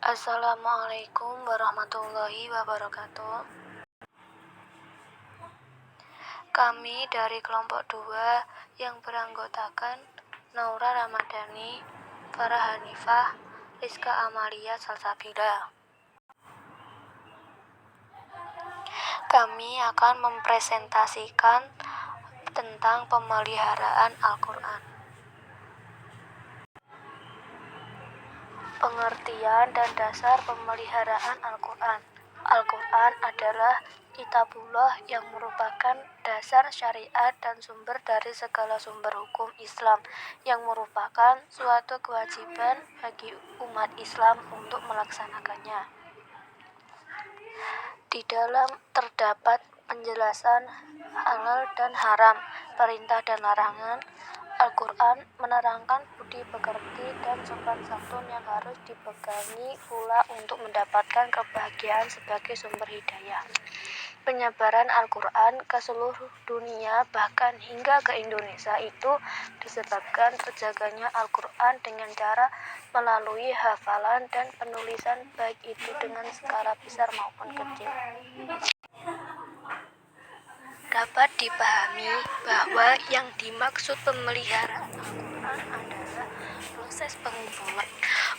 Assalamualaikum warahmatullahi wabarakatuh. Kami dari kelompok 2 yang beranggotakan Naura Ramadhani, Farah Hanifah, Rizka Amalia Salsabila. Kami akan mempresentasikan tentang pemeliharaan Al-Quran. Pengertian dan dasar pemeliharaan Al-Quran. Al-Quran adalah kitabullah yang merupakan dasar syariat dan sumber dari segala sumber hukum Islam, yang merupakan suatu kewajiban bagi umat Islam untuk melaksanakannya. Di dalam terdapat penjelasan halal dan haram, perintah dan larangan. Al-Quran menerangkan budi pekerti dan sopan santun yang harus dipegangi pula untuk mendapatkan kebahagiaan sebagai sumber hidayah. Penyebaran Al-Quran ke seluruh dunia, bahkan hingga ke Indonesia, itu disebabkan terjaganya Al-Quran dengan cara melalui hafalan dan penulisan, baik itu dengan skala besar maupun kecil. Dapat dipahami bahwa yang dimaksud pemeliharaan Al-Quran adalah proses pengumpulan,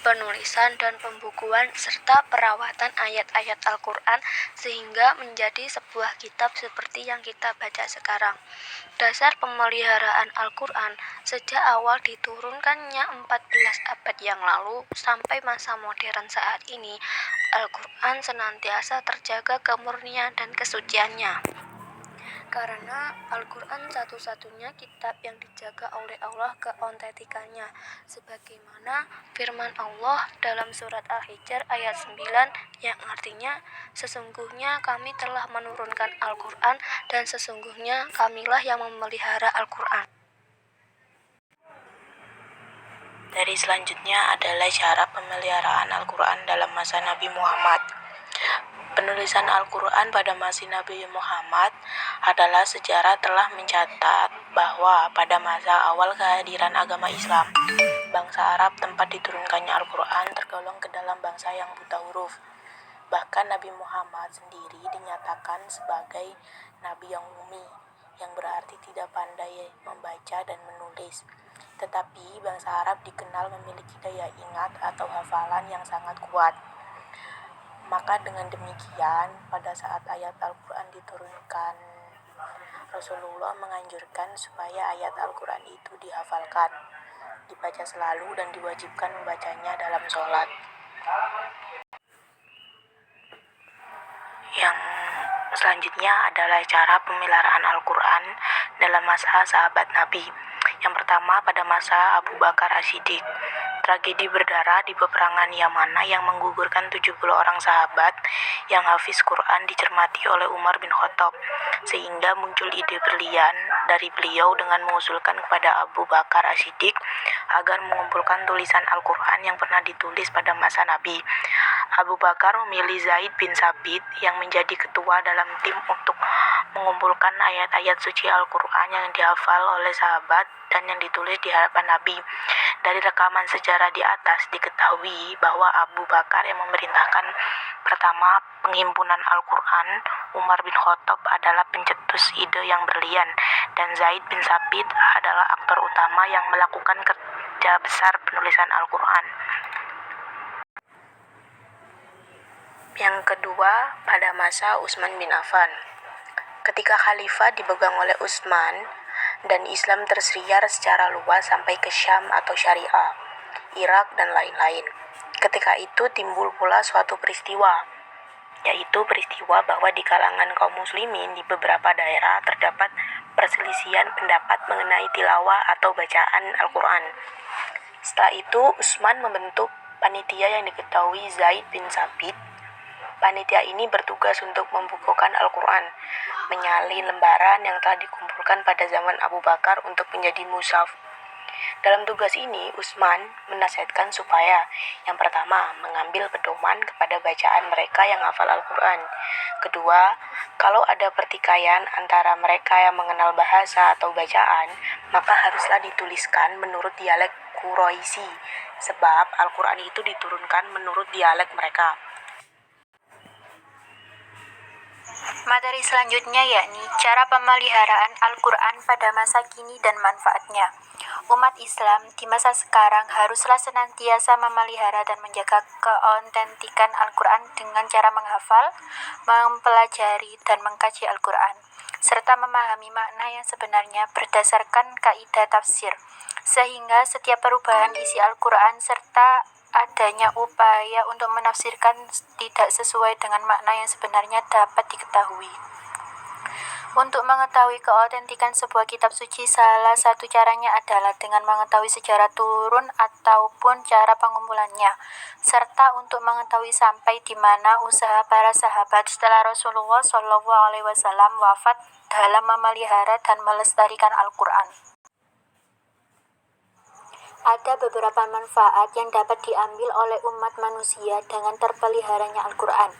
penulisan dan pembukuan serta perawatan ayat-ayat Al-Quran sehingga menjadi sebuah kitab seperti yang kita baca sekarang. Dasar pemeliharaan Al-Quran sejak awal diturunkannya 14 abad yang lalu sampai masa modern saat ini, Al-Quran senantiasa terjaga kemurnian dan kesuciannya. Karena Al-Quran satu-satunya kitab yang dijaga oleh Allah keautentikannya, sebagaimana firman Allah dalam surat Al-Hijr ayat 9 yang artinya, sesungguhnya kami telah menurunkan Al-Quran dan sesungguhnya kamilah yang memelihara Al-Quran. Dari selanjutnya adalah cara pemeliharaan Al-Quran dalam masa Nabi Muhammad. Penulisan Al-Quran pada masa Nabi Muhammad adalah sejarah telah mencatat bahwa pada masa awal kehadiran agama Islam, bangsa Arab tempat diturunkannya Al-Quran tergolong ke dalam bangsa yang buta huruf. Bahkan Nabi Muhammad sendiri dinyatakan sebagai Nabi yang ummi, yang berarti tidak pandai membaca dan menulis. Tetapi bangsa Arab dikenal memiliki daya ingat atau hafalan yang sangat kuat. Maka dengan demikian, pada saat ayat Al-Quran diturunkan, Rasulullah menganjurkan supaya ayat Al-Quran itu dihafalkan, dibaca selalu dan diwajibkan membacanya dalam sholat. Yang selanjutnya adalah cara pemeliharaan Al-Quran dalam masa sahabat Nabi. Yang pertama pada masa Abu Bakar As-Siddiq. Tragedi berdarah di peperangan Yamana yang menggugurkan 70 orang sahabat yang hafiz Quran dicermati oleh Umar bin Khattab, sehingga muncul ide brilian dari beliau dengan mengusulkan kepada Abu Bakar As-Siddiq agar mengumpulkan tulisan Al-Quran yang pernah ditulis pada masa Nabi. Abu Bakar memilih Zaid bin Sabit yang menjadi ketua dalam tim untuk mengumpulkan ayat-ayat suci Al-Quran yang dihafal oleh sahabat dan yang ditulis di hadapan Nabi. Dari rekaman sejarah di atas diketahui bahwa Abu Bakar yang memerintahkan pertama penghimpunan Al-Quran, Umar bin Khattab adalah pencetus ide yang berlian, dan Zaid bin Sabit adalah aktor utama yang melakukan kerja besar penulisan Al-Quran. Yang kedua, pada masa Utsman bin Affan. Ketika khalifah dipegang oleh Utsman dan Islam tersiar secara luas sampai ke Syam atau Syariah, Irak, dan lain-lain. Ketika itu timbul pula suatu peristiwa, yaitu peristiwa bahwa di kalangan kaum muslimin di beberapa daerah terdapat perselisihan pendapat mengenai tilawah atau bacaan Al-Quran. Setelah itu Utsman membentuk panitia yang diketahui Zaid bin Sabit. Panitia ini bertugas untuk membukukan Al-Quran, menyalin lembaran yang telah dikumpulkan pada zaman Abu Bakar untuk menjadi mushaf. Dalam tugas ini, Utsman menasihatkan supaya yang pertama, mengambil pedoman kepada bacaan mereka yang hafal Al-Quran. Kedua, kalau ada pertikaian antara mereka yang mengenal bahasa atau bacaan, maka haruslah dituliskan menurut dialek Quraisy, sebab Al-Quran itu diturunkan menurut dialek mereka. Materi selanjutnya yakni cara pemeliharaan Al-Quran pada masa kini dan manfaatnya. Umat Islam di masa sekarang haruslah senantiasa memelihara dan menjaga keautentikan Al-Quran dengan cara menghafal, mempelajari, dan mengkaji Al-Quran, serta memahami makna yang sebenarnya berdasarkan kaidah tafsir, sehingga setiap perubahan isi Al-Quran serta adanya upaya untuk menafsirkan tidak sesuai dengan makna yang sebenarnya dapat diketahui. Untuk mengetahui keautentikan sebuah kitab suci, salah satu caranya adalah dengan mengetahui sejarah turun ataupun cara pengumpulannya, serta untuk mengetahui sampai di mana usaha para sahabat setelah Rasulullah SAW wafat dalam memelihara dan melestarikan Al-Quran. Ada beberapa manfaat yang dapat diambil oleh umat manusia dengan terpeliharanya Al-Quran.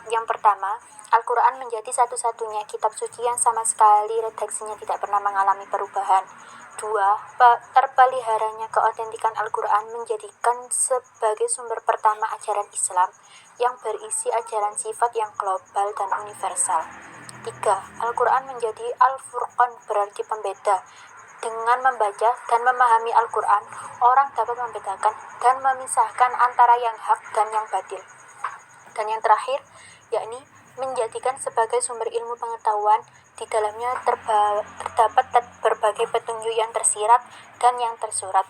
Yang pertama, Al-Quran menjadi satu-satunya kitab suci yang sama sekali redaksinya tidak pernah mengalami perubahan. 2. Terpeliharanya keautentikan Al-Quran menjadikan sebagai sumber pertama ajaran Islam yang berisi ajaran sifat yang global dan universal. 3. Al-Quran menjadi Al-Furqan, berarti pembeda. Dengan membaca dan memahami Al-Quran, orang dapat membedakan dan memisahkan antara yang hak dan yang batil. Dan yang terakhir, yakni menjadikan sebagai sumber ilmu pengetahuan. Di dalamnya terdapat berbagai petunjuk yang tersirat dan yang tersurat,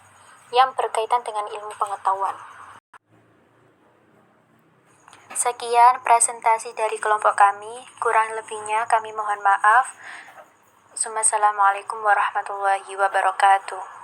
yang berkaitan dengan ilmu pengetahuan. Sekian presentasi dari kelompok kami, kurang lebihnya kami mohon maaf. Assalamualaikum warahmatullahi wabarakatuh.